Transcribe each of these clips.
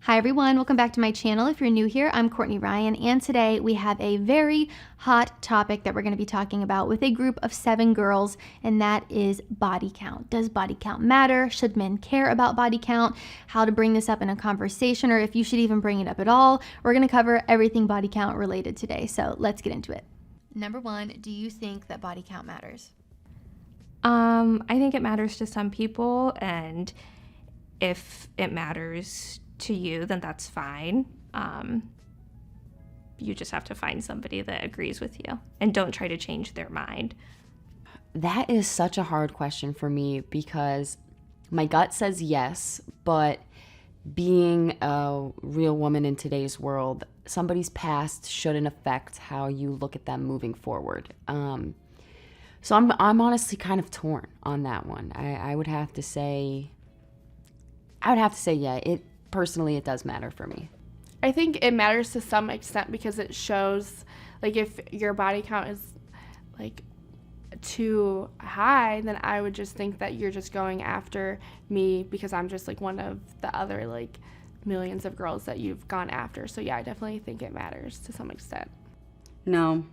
Hi everyone, welcome back to my channel. If you're new here, I'm Courtney Ryan, and today we have a very hot topic that we're going to be talking about with a group of 7 girls, and that is body count. Does body count matter? Should men care about body count? How to bring this up in a conversation, or if you should even bring it up at all. We're going to cover everything body count related today, so let's get into it. Number 1, do you think that body count matters? I think it matters to some people, and if it matters to you, then that's fine. You just have to find somebody that agrees with you and don't try to change their mind. That is such a hard question for me because my gut says yes, but being a real woman in today's world, somebody's past shouldn't affect how you look at them moving forward. So I'm honestly kind of torn on that one. I would have to say yeah, personally it does matter for me. I think it matters to some extent because it shows, like, if your body count is like too high, then I would just think that you're just going after me because I'm just like one of the other like millions of girls that you've gone after. So yeah, I definitely think it matters to some extent. No,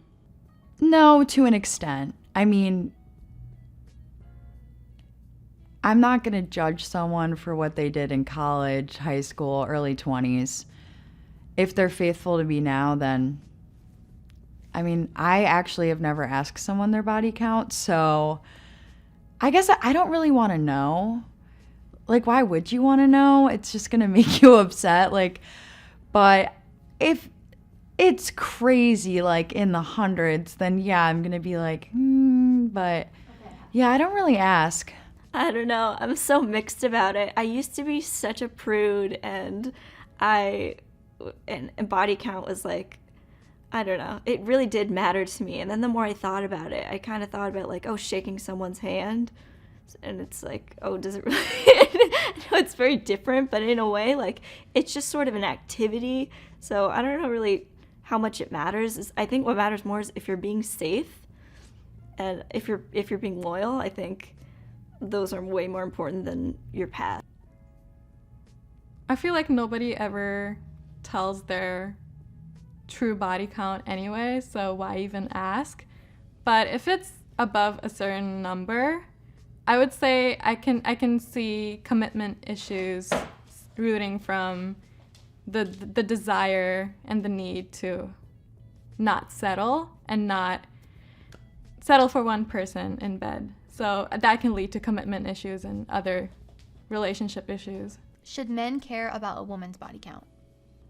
to an extent. I mean, I'm not going to judge someone for what they did in college, high school, early 20s. If they're faithful to me now, then, I mean, I actually have never asked someone their body count, so I guess I don't really want to know. Like, why would you want to know? It's just going to make you upset. Like, but if it's crazy, like in the hundreds, then yeah, I'm going to be like, but yeah, I don't really ask. I don't know. I'm so mixed about it. I used to be such a prude, and body count was like, I don't know. It really did matter to me. And then the more I thought about it, I kind of thought about like, oh, shaking someone's hand. And it's like, oh, does it really? I know it's very different, but in a way, like, it's just sort of an activity. So I don't know really how much it matters. I think what matters more is if you're being safe, and if you're being loyal. I think those are way more important than your past. I feel like nobody ever tells their true body count anyway, so why even ask? But if it's above a certain number, I would say I can see commitment issues rooting from the desire and the need to not settle and not settle for one person in bed. So that can lead to commitment issues and other relationship issues. Should men care about a woman's body count?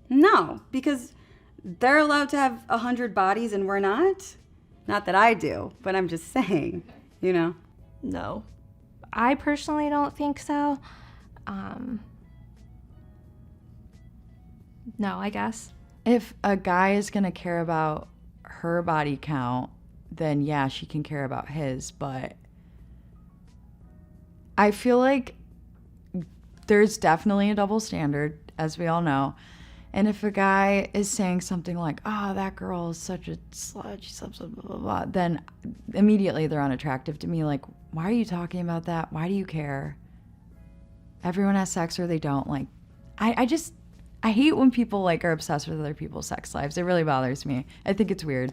no, because they're allowed to have 100 bodies and we're not. Not that I do, but I'm just saying, you know. No. I personally don't think so. No, I guess. If a guy is going to care about her body count, then yeah, she can care about his. But I feel like there's definitely a double standard, as we all know. And if a guy is saying something like, oh, that girl is such a slut, she's blah, blah, blah, blah, then immediately they're unattractive to me. Like, why are you talking about that? Why do you care? Everyone has sex or they don't. Like, I hate when people like are obsessed with other people's sex lives. It really bothers me. I think it's weird.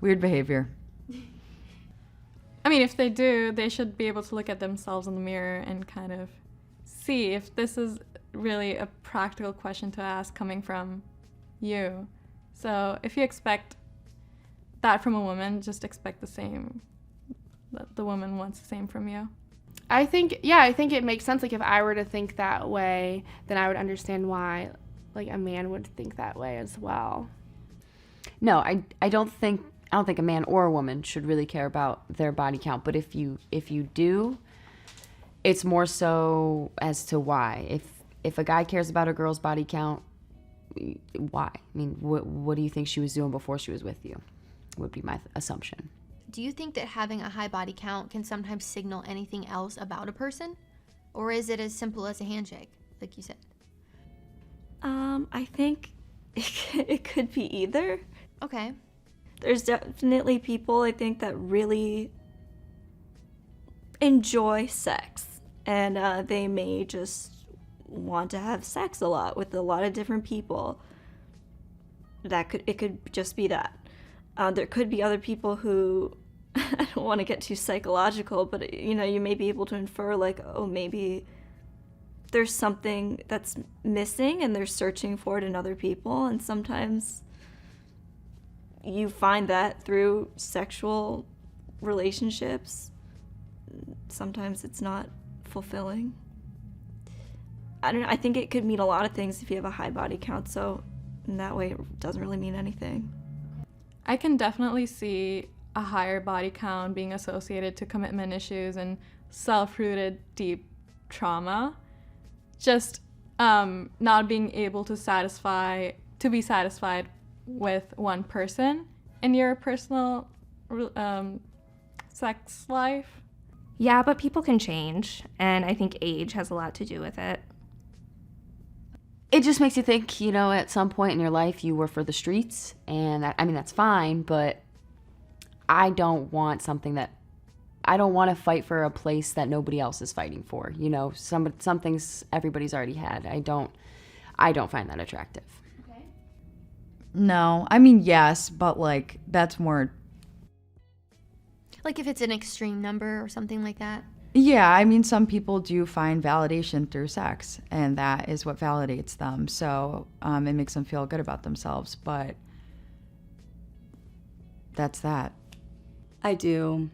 Weird behavior. I mean, if they do, they should be able to look at themselves in the mirror and kind of see if this is really a practical question to ask coming from you. So if you expect that from a woman, just expect the same, that the woman wants the same from you. I think it makes sense. Like, if I were to think that way, then I would understand why, like, a man would think that way as well. No, I don't think a man or a woman should really care about their body count, but if you do, it's more so as to why. If a guy cares about a girl's body count, why? I mean, what do you think she was doing before she was with you? Would be my assumption. Do you think that having a high body count can sometimes signal anything else about a person? Or is it as simple as a handshake, like you said? I think it could be either. Okay. There's definitely people, I think, that really enjoy sex, and they may just want to have sex a lot with a lot of different people. It could just be that. There could be other people who, I don't want to get too psychological, but you know, you may be able to infer like, oh, maybe there's something that's missing and they're searching for it in other people, and sometimes you find that through sexual relationships. Sometimes it's not fulfilling. I don't know, I think it could mean a lot of things if you have a high body count, so in that way it doesn't really mean anything. I can definitely see a higher body count being associated to commitment issues and self-rooted deep trauma. Just not being able to be satisfied with one person in your personal sex life. Yeah, but people can change, and I think age has a lot to do with it. It just makes you think, you know, at some point in your life you were for the streets, and I mean, that's fine, but I don't want to fight for a place that nobody else is fighting for. You know, some things everybody's already had. I don't find that attractive. Okay. No, I mean, yes, but like that's more. Like if it's an extreme number or something like that. Yeah, I mean, some people do find validation through sex, and that is what validates them. So it makes them feel good about themselves, but that's that. I do.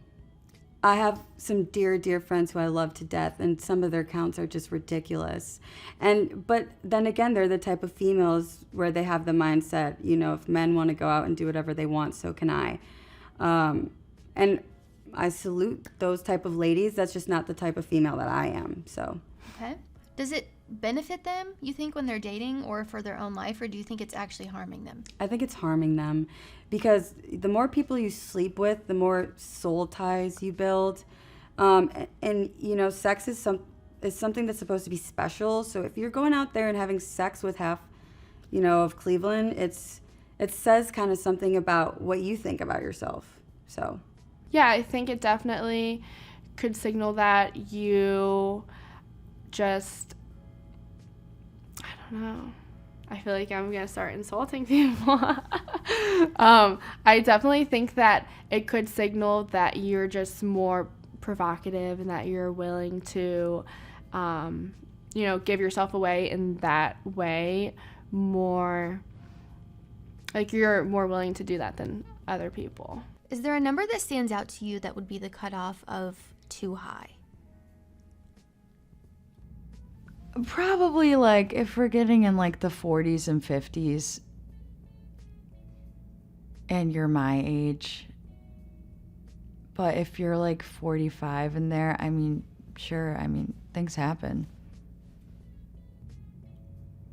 I have some dear, dear friends who I love to death, and some of their counts are just ridiculous. But then again, they're the type of females where they have the mindset, you know, if men want to go out and do whatever they want, so can I. And I salute those type of ladies. That's just not the type of female that I am. So. Okay. Does it benefit them, you think, when they're dating or for their own life, or do you think it's actually harming them? I think it's harming them because the more people you sleep with, the more soul ties you build. And you know, sex is something that's supposed to be special. So if you're going out there and having sex with half, you know, of Cleveland, it says kind of something about what you think about yourself. So. Yeah, I think it definitely could signal that you just, I don't know. I feel like I'm going to start insulting people. I definitely think that it could signal that you're just more provocative and that you're willing to, you know, give yourself away in that way more. Like you're more willing to do that than other people. Is there a number that stands out to you that would be the cutoff of too high? Probably like if we're getting in like the 40s and 50s and you're my age. But if you're like 45 in there, I mean, sure, I mean, things happen.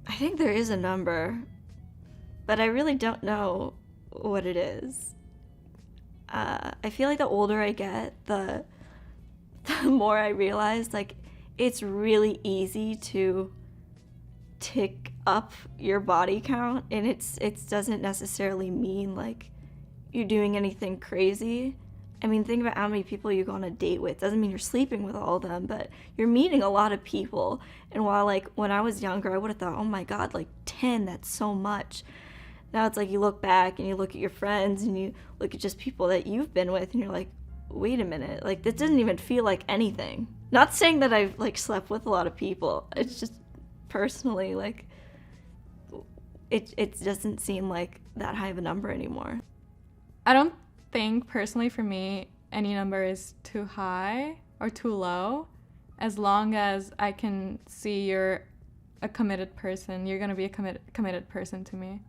I think there is a number, but I really don't know what it is. I feel like the older I get, the more I realize, like, it's really easy to tick up your body count, and it doesn't necessarily mean, like, you're doing anything crazy. I mean, think about how many people you go on a date with. Doesn't mean you're sleeping with all of them, but you're meeting a lot of people. And while, like, when I was younger, I would have thought, oh my God, like, 10, that's so much. Now it's like you look back and you look at your friends and you look at just people that you've been with and you're like, wait a minute, like this doesn't even feel like anything. Not saying that I've like slept with a lot of people. It's just personally like it doesn't seem like that high of a number anymore. I don't think personally for me any number is too high or too low. As long as I can see you're a committed person, you're going to be a committed person to me.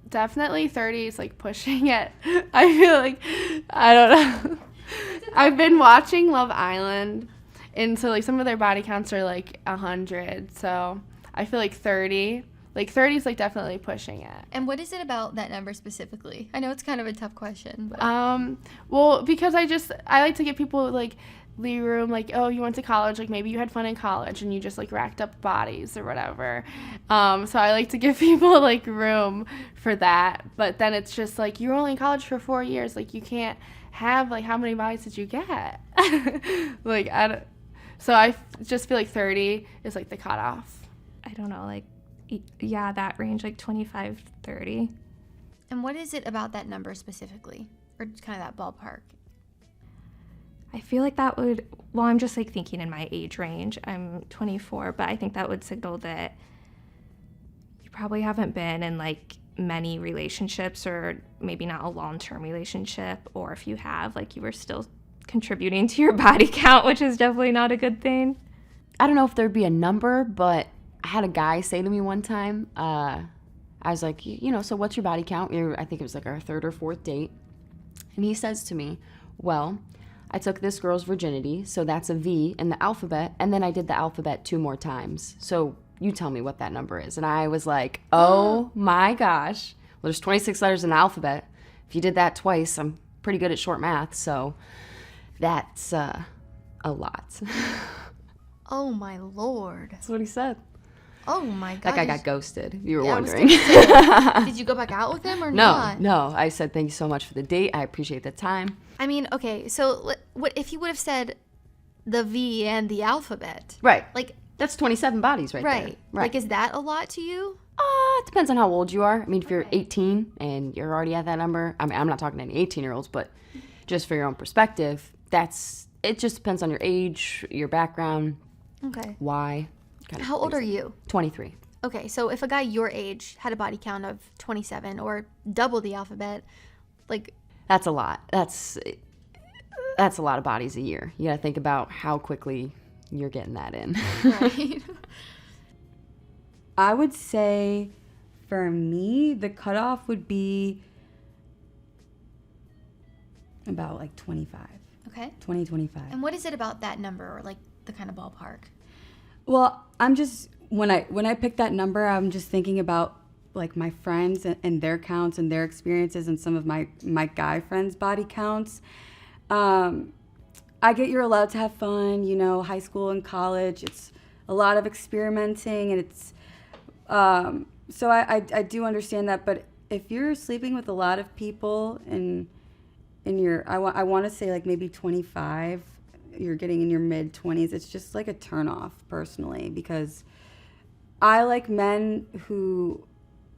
Definitely 30 is like pushing it. I feel like, I don't know. I've been watching Love Island, and so like some of their body counts are like 100. So I feel like 30 is like definitely pushing it. And what is it about that number specifically? I know it's kind of a tough question, but well, because I like to give people like leave room, like, oh, you went to college, like maybe you had fun in college and you just like racked up bodies or whatever. So I like to give people like room for that. But then it's just like, you were only in college for 4 years, like you can't have like, how many bodies did you get? Like So I just feel like 30 is like the cutoff. I don't know, like, yeah, that range, like 25, 30. And what is it about that number specifically, or just kind of that ballpark? I feel like that would, well, I'm just like thinking in my age range. I'm 24, but I think that would signal that you probably haven't been in like many relationships, or maybe not a long-term relationship, or if you have, like, you were still contributing to your body count, which is definitely not a good thing. I don't know if there'd be a number, but I had a guy say to me one time, I was like, so what's your body count? I think it was like our third or fourth date. And he says to me, well, I took this girl's virginity, so that's a V in the alphabet, and then I did the alphabet 2 more times. So you tell me what that number is. And I was like, oh my gosh. Well, there's 26 letters in the alphabet. If you did that twice, I'm pretty good at short math, so that's a lot. Oh my Lord. That's what he said. Oh my God. That guy got ghosted, if you were Yeah, I was wondering. gonna say, did you go back out with him or not? No. I said, thank you so much for the date. I appreciate the time. I mean, okay, so what if he would have said the V and the alphabet? Right. Like, That's 27 bodies right there. right. Like, is that a lot to you? It depends on how old you are. I mean, if you're 18 and you're already at that number, I mean, I'm not talking to any 18-year-olds, but just for your own perspective, it just depends on your age, your background, Okay. why. How old are you? 23. Okay, so if a guy your age had a body count of 27 or double the alphabet, like, That's a lot. That's a lot of bodies a year. You got to think about how quickly you're getting that in. right? I would say for me, the cutoff would be about like 25, Okay. 20, 25. And what is it about that number, or like the kind of ballpark? Well, I'm just, when I pick that number, I'm just thinking about like my friends and their counts and their experiences and some of my guy friends' body counts. I get you're allowed to have fun, high school and college. It's a lot of experimenting, and it's, so I do understand that. But if you're sleeping with a lot of people and I want to say like maybe 25, you're getting in your mid 20s, it's just like a turnoff personally, because I like men who,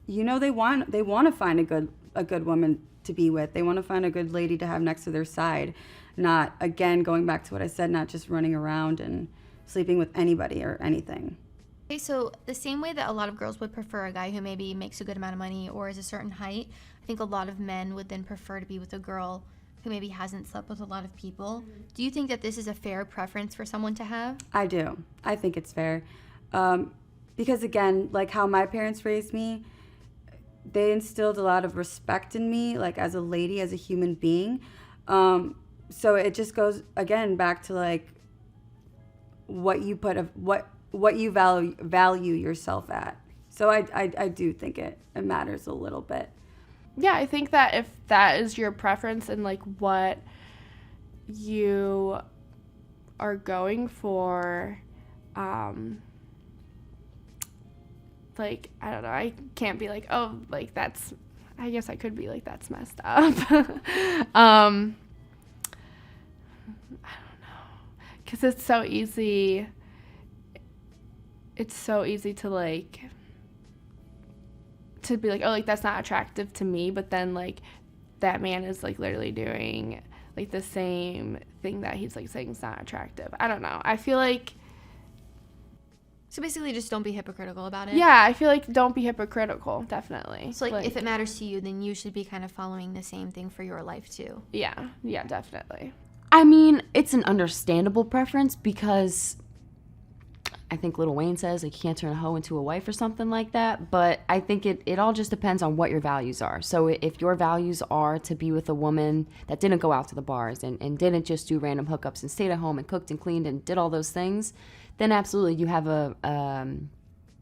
they want to find a good woman to be with. They want to find a good lady to have next to their side, not, again, going back to what I said, not just running around and sleeping with anybody or anything. Okay, so the same way that a lot of girls would prefer a guy who maybe makes a good amount of money or is a certain height, I think a lot of men would then prefer to be with a girl who maybe hasn't slept with a lot of people. Do you think that this is a fair preference for someone to have? I do. I think it's fair. Because again, like how my parents raised me, they instilled a lot of respect in me, like as a lady, as a human being. So it just goes, again, back to like what you what you value yourself at. So I do think it matters a little bit. Yeah, I think that if that is your preference and like what you are going for, like, I don't know, I can't be like, oh, like that's, I guess I could be like, that's messed up. I don't know, because it's so easy to like, to be like, oh, like that's not attractive to me, but then like that man is like literally doing like the same thing that he's like saying is not attractive. I don't know. I feel like, So basically just don't be hypocritical about it. yeah, I feel like don't be hypocritical, definitely. So like if it matters to you, then you should be kind of following the same thing for your life too. yeah, definitely. I mean, it's an understandable preference because I think Lil Wayne says, like, you can't turn a hoe into a wife or something like that. But I think it all just depends on what your values are. So if your values are to be with a woman that didn't go out to the bars and didn't just do random hookups and stayed at home and cooked and cleaned and did all those things, then absolutely you have a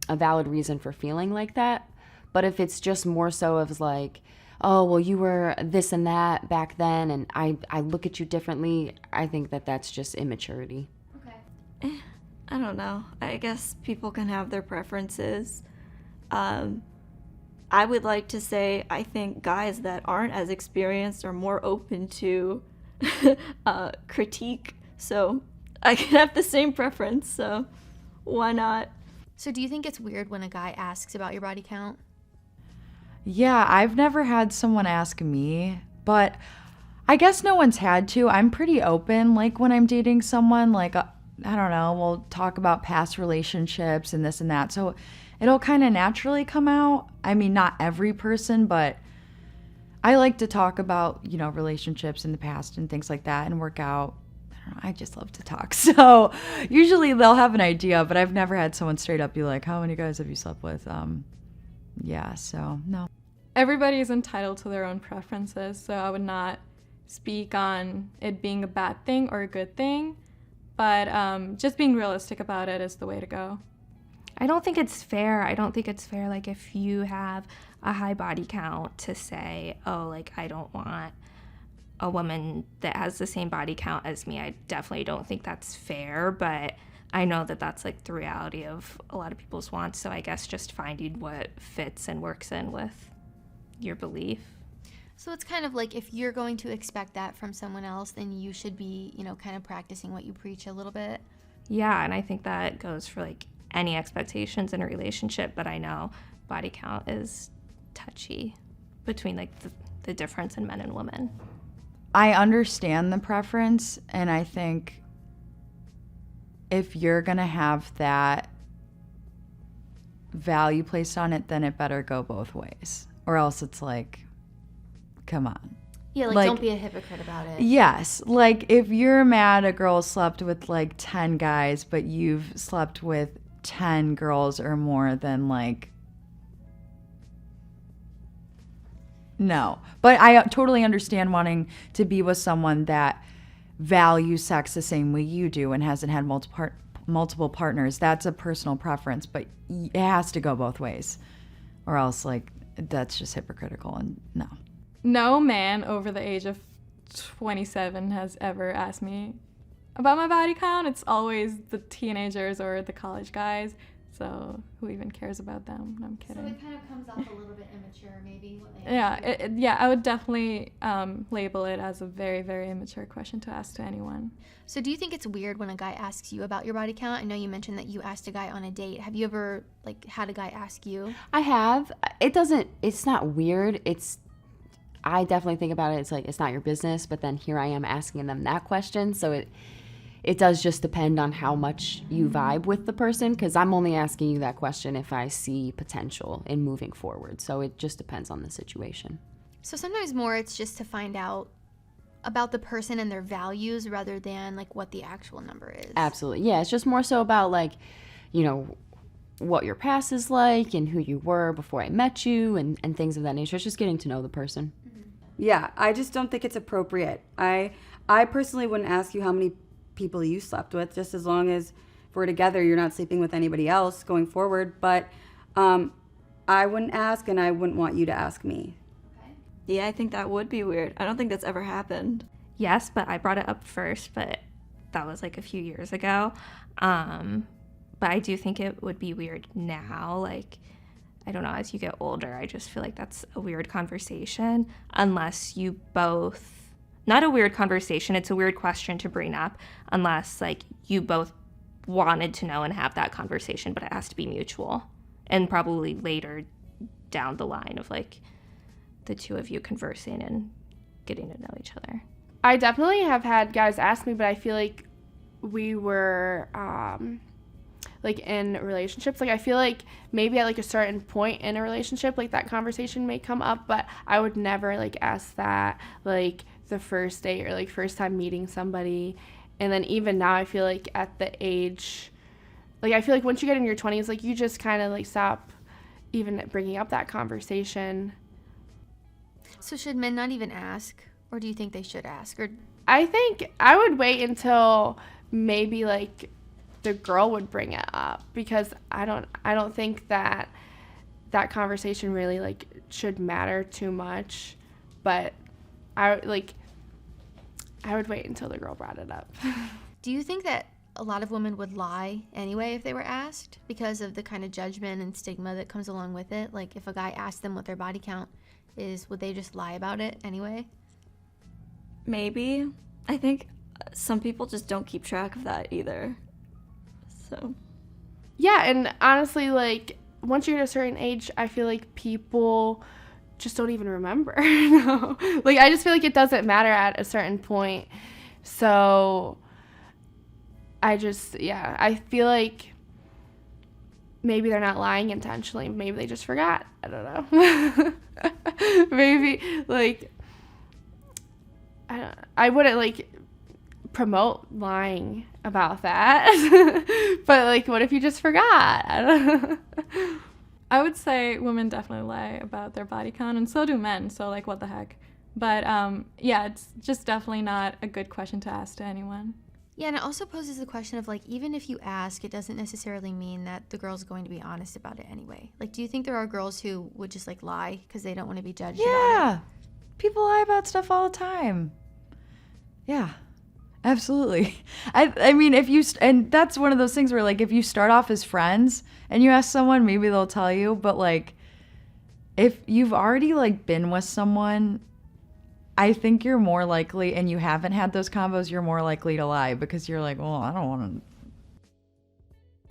valid reason for feeling like that. But if it's just more so of like, oh, well, you were this and that back then and I look at you differently, I think that's just immaturity. I don't know. I guess people can have their preferences. I would like to say I think guys that aren't as experienced are more open to critique. So I can have the same preference, so why not? So do you think it's weird when a guy asks about your body count? Yeah, I've never had someone ask me, but I guess no one's had to. I'm pretty open, like when I'm dating someone, like, I don't know, we'll talk about past relationships and this and that. So it'll kind of naturally come out. I mean, not every person, but I like to talk about, you know, relationships in the past and things like that and work out. I don't know, I just love to talk. So usually they'll have an idea, but I've never had someone straight up be like, how many guys have you slept with? Yeah, so no. Everybody is entitled to their own preferences, so I would not speak on it being a bad thing or a good thing, but just being realistic about it is the way to go. I don't think it's fair. I don't think it's fair, like, if you have a high body count to say, oh, like, I don't want a woman that has the same body count as me. I definitely don't think that's fair, but I know that that's, like, the reality of a lot of people's wants, so I guess just finding what fits and works in with your belief. So it's kind of like if you're going to expect that from someone else, then you should be, you know, kind of practicing what you preach a little bit. Yeah, and I think that goes for, like, any expectations in a relationship, but I know body count is touchy between, like, the difference in men and women. I understand the preference, and I think if you're going to have that value placed on it, then it better go both ways. Or else it's like, come on. Yeah, like don't be a hypocrite about it. Yes. Like, if you're mad a girl slept with, like, 10 guys, but you've slept with 10 girls or more, then, like, no. But I totally understand wanting to be with someone that values sex the same way you do and hasn't had multiple partners. That's a personal preference, but it has to go both ways. Or else, like, that's just hypocritical, and no. No man over the age of 27 has ever asked me about my body count. It's always the teenagers or the college guys. So who even cares about them? No, I'm kidding. So it kind of comes off a little bit immature, maybe. What they Yeah, I would definitely label it as a very, very immature question to ask to anyone. So do you think it's weird when a guy asks you about your body count? I know you mentioned that you asked a guy on a date. Have you ever, like, had a guy ask you? I have. It's not weird. I definitely think about it. It's like, it's not your business, but then here I am asking them that question. So it does just depend on how much you vibe with the person, because I'm only asking you that question if I see potential in moving forward. So it just depends on the situation. So sometimes more it's just to find out about the person and their values rather than, like, what the actual number is. Absolutely. Yeah, it's just more so about, like, you know, what your past is like and who you were before I met you and things of that nature. It's just getting to know the person. Yeah, I just don't think it's appropriate. I personally wouldn't ask you how many people you slept with, just as long as if we're together, you're not sleeping with anybody else going forward. But I wouldn't ask, and I wouldn't want you to ask me. Yeah, I think that would be weird. I don't think that's ever happened. Yes, but I brought it up first, but that was, like, a few years ago. But I do think it would be weird now. Like, I don't know, as you get older, I just feel like that's a weird conversation unless you both, not a weird conversation, it's a weird question to bring up unless, like, you both wanted to know and have that conversation, but it has to be mutual and probably later down the line of, like, the two of you conversing and getting to know each other. I definitely have had guys ask me, but I feel like we were like in relationships. Like, I feel like maybe at, like, a certain point in a relationship, like, that conversation may come up, but I would never, like, ask that, like, the first date or, like, first time meeting somebody. And then even now, I feel like at the age, like, I feel like once you get in your 20s, like, you just kind of, like, stop even bringing up that conversation. So should men not even ask? Or do you think they should ask? Or I think I would wait until maybe, like, the girl would bring it up, because I don't think that conversation really, like, should matter too much. But I would wait until the girl brought it up. do you think that a lot of women would lie anyway if they were asked because of the kind of judgment and stigma that comes along with it? Like, if a guy asked them what their body count is, would they just lie about it anyway? Maybe. I think some people just don't keep track of that either. So Yeah, and honestly, like, once you're at a certain age, I feel like people just don't even remember. No. Like, I just feel like it doesn't matter at a certain point. So, I feel like maybe they're not lying intentionally. Maybe they just forgot. I don't know. Maybe, like, I wouldn't, like, promote lying about that. But, like, what if you just forgot? I don't know. I would say women definitely lie about their body count, and so do men, so, like, what the heck. But, yeah, it's just definitely not a good question to ask to anyone. Yeah, and it also poses the question of, like, even if you ask, it doesn't necessarily mean that the girl's going to be honest about it anyway. Like, do you think there are girls who would just, like, lie because they don't want to be judged about Yeah. People lie about stuff all the time. Yeah. Absolutely. I mean, and that's one of those things where, like, if you start off as friends and you ask someone, maybe they'll tell you. But, like, if you've already, like, been with someone, I think you're more likely, and you haven't had those combos, you're more likely to lie because you're like, well, I don't want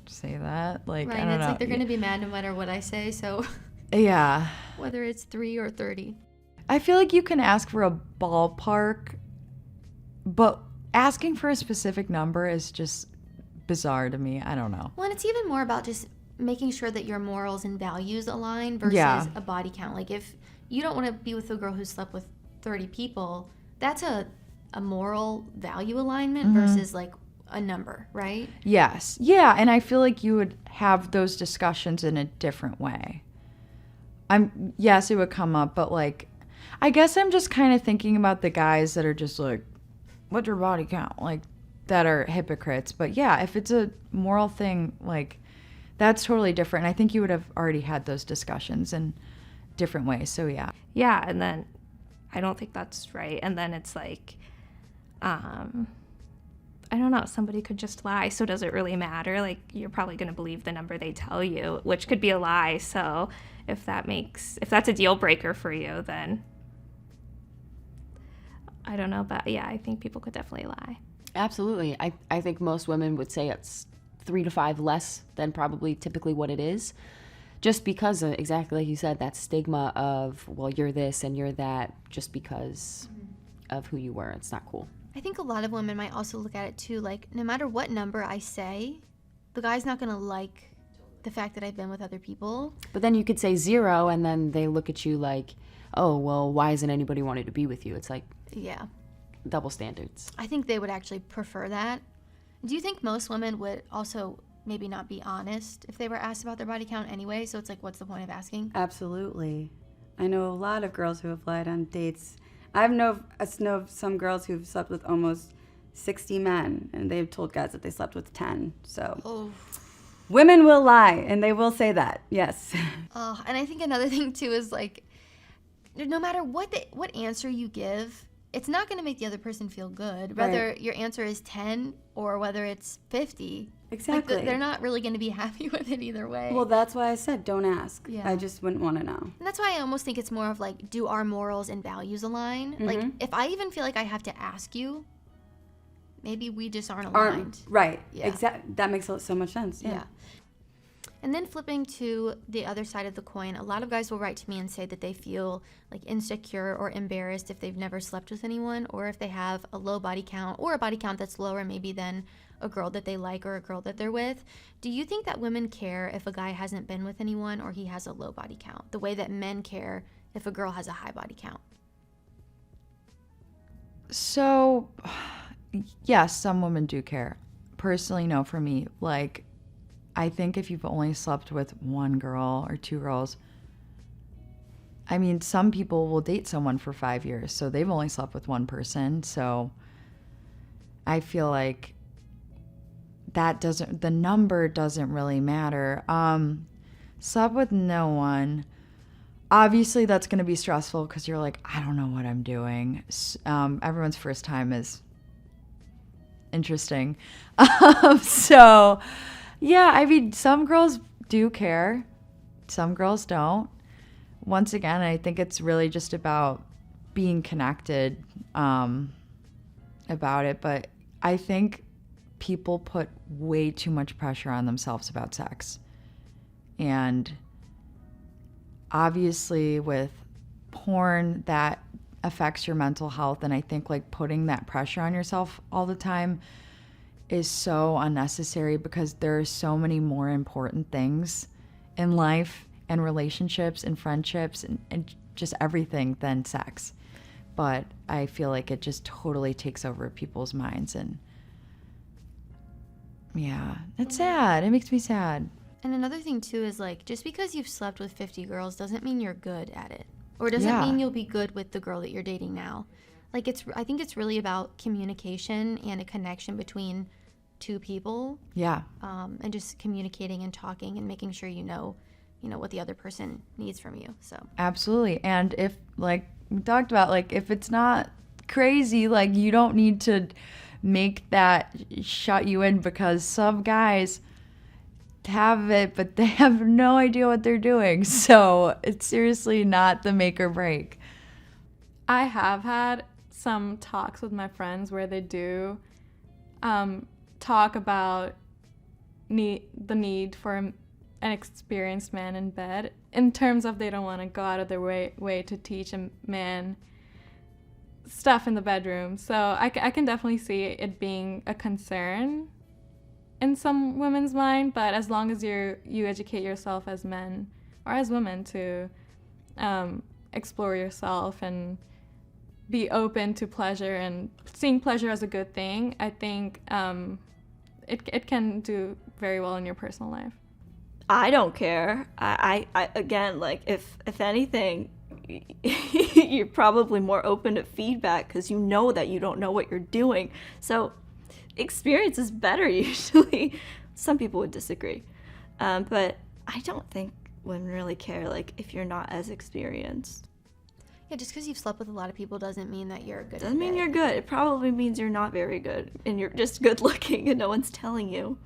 to say that. Like, it. Right, I and don't it's know. like they're going to be mad no matter what I say, so Yeah. whether it's 3 or 30. I feel like you can ask for a ballpark, but asking for a specific number is just bizarre to me. I don't know. Well, and it's even more about just making sure that your morals and values align versus Yeah. a body count. Like, if you don't want to be with a girl who slept with 30 people, that's a moral value alignment versus, like, a number, right? Yes. Yeah, and I feel like you would have those discussions in a different way. Yes, it would come up, but, like, I guess I'm just kind of thinking about the guys that are just like, what's your body count? Like, that are hypocrites. But yeah, if it's a moral thing, like, that's totally different. I think you would have already had those discussions in different ways. So yeah. Yeah, and then I don't think that's right. And then it's like, I don't know, somebody could just lie. So does it really matter? Like, you're probably going to believe the number they tell you, which could be a lie. So if that's a deal breaker for you, then I don't know. But yeah, I think people could definitely lie. Absolutely. I think most women would say it's 3 to 5 less than probably typically what it is. Just because, exactly like you said, that stigma of, well, you're this and you're that just because of who you were. It's not cool. I think a lot of women might also look at it too, like, no matter what number I say, the guy's not going to like the fact that I've been with other people. But then you could say 0 and then they look at you like, oh, well, why isn't anybody wanting to be with you? It's like Yeah. double standards. I think they would actually prefer that. Do you think most women would also maybe not be honest if they were asked about their body count anyway? So it's like, what's the point of asking? Absolutely. I know a lot of girls who have lied on dates. I know of some girls who've slept with almost 60 men, and they've told guys that they slept with 10. So women will lie, and they will say that, yes. Oh, and I think another thing too is, like, no matter what answer you give, it's not going to make the other person feel good, whether Right. your answer is 10 or whether it's 50. Exactly. Like, they're not really going to be happy with it either way. Well, that's why I said don't ask. Yeah. I just wouldn't want to know. And that's why I almost think it's more of, like, do our morals and values align? Like, if I even feel like I have to ask you, maybe we just aren't aligned. Right. Yeah. That makes so much sense. Yeah. And then flipping to the other side of the coin, a lot of guys will write to me and say that they feel, like, insecure or embarrassed if they've never slept with anyone, or if they have a low body count or a body count that's lower maybe than a girl that they like or a girl that they're with. Do you think that women care if a guy hasn't been with anyone or he has a low body count, the way that men care if a girl has a high body count? So, yes, some women do care. Personally, no, for me. Like, I think if you've only slept with one girl or 2 girls, I mean, some people will date someone for 5 years, so they've only slept with one person. So I feel like the number doesn't really matter. Slept with no one. Obviously, that's going to be stressful because you're like, I don't know what I'm doing. Everyone's first time is interesting. So, yeah, I mean, some girls do care. Some girls don't. Once again, I think it's really just about being connected about it. But I think people put way too much pressure on themselves about sex. And obviously with porn, that affects your mental health. And I think like putting that pressure on yourself all the time is so unnecessary, because there are so many more important things in life and relationships and friendships and just everything than sex. But I feel like it just totally takes over people's minds, and yeah, it's sad. It makes me sad. And another thing too is like, just because you've slept with 50 girls doesn't mean you're good at it, or doesn't Yeah. mean you'll be good with the girl that you're dating now. Like I think it's really about communication and a connection between two people, Yeah. and just communicating and talking and making sure you know what the other person needs from you. So Absolutely. And if, like we talked about, like if it's not crazy, like you don't need to make that shut you in, because some guys have it, but they have no idea what they're doing. So it's seriously not the make or break. I have had some talks with my friends where they do talk about the need for an experienced man in bed, in terms of they don't want to go out of their way to teach a man stuff in the bedroom. So I can definitely see it being a concern in some women's mind, but as long as you educate yourself as men or as women to explore yourself and be open to pleasure and seeing pleasure as a good thing, I think it can do very well in your personal life. I don't care. I again, like, if anything, you're probably more open to feedback because you know that you don't know what you're doing. So experience is better usually. Some people would disagree. But I don't think women really care, like, if you're not as experienced. yeah, just because you've slept with a lot of people doesn't mean that you're good. Doesn't mean you're good. It probably means you're not very good and you're just good looking and no one's telling you.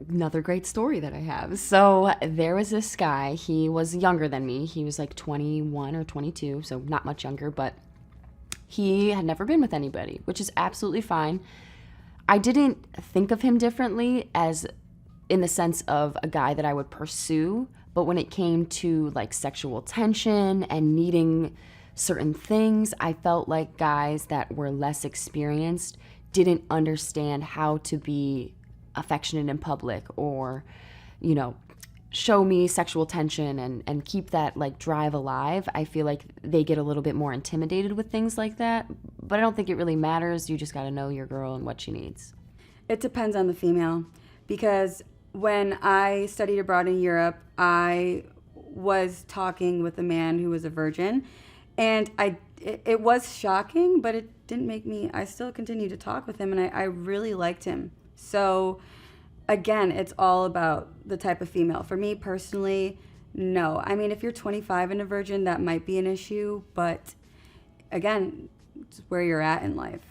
Another great story that I have. So there was this guy. He was younger than me. He was like 21 or 22, so not much younger, but he had never been with anybody, which is absolutely fine. I didn't think of him differently as in the sense of a guy that I would pursue, but when it came to like sexual tension and needing certain things, I felt like guys that were less experienced didn't understand how to be affectionate in public, or, you know, show me sexual tension and keep that like drive alive. I feel like they get a little bit more intimidated with things like that, but I don't think it really matters. You just got to know your girl and what she needs. It depends on the female, because when I studied abroad in Europe, I was talking with a man who was a virgin, and it was shocking, but it didn't make me, I still continued to talk with him, and I really liked him. So again, it's all about the type of female. For me personally, no. I mean, if you're 25 and a virgin, that might be an issue, but again, it's where you're at in life.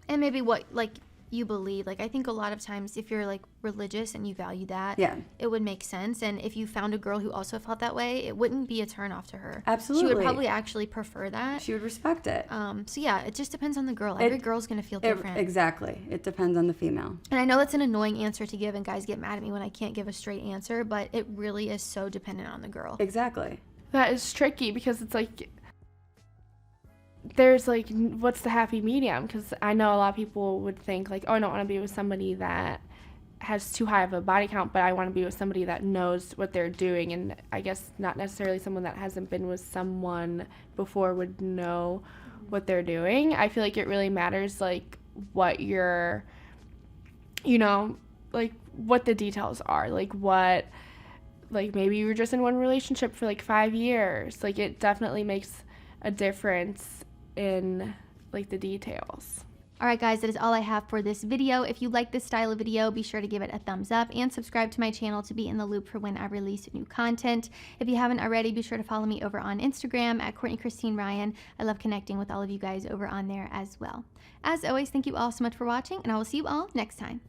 And maybe what like you believe. Like I think a lot of times if you're like religious and you value that, Yeah. it would make sense. And if you found a girl who also felt that way, it wouldn't be a turn off to her. Absolutely. She would probably actually prefer that. She would respect it. So yeah, it just depends on the girl. Every girl's gonna feel different. Exactly. It depends on the female. And I know that's an annoying answer to give, and guys get mad at me when I can't give a straight answer, but it really is so dependent on the girl. Exactly. That is tricky because it's like there's like what's the happy medium, because I know a lot of people would think like, oh, I don't want to be with somebody that has too high of a body count, but I want to be with somebody that knows what they're doing. And I guess not necessarily someone that hasn't been with someone before would know what they're doing. I feel like it really matters like what you're, you know, like what the details are, like what, like maybe you were just in one relationship for like 5 years. Like it definitely makes a difference in like the details. All right, guys, that is all I have for this video. If you like this style of video, be sure to give it a thumbs up and subscribe to my channel to be in the loop for when I release new content. If you haven't already, be sure to follow me over on Instagram at Courtney Christine Ryan. I love connecting with all of you guys over on there as well. As always, thank you all so much for watching, and I will see you all next time.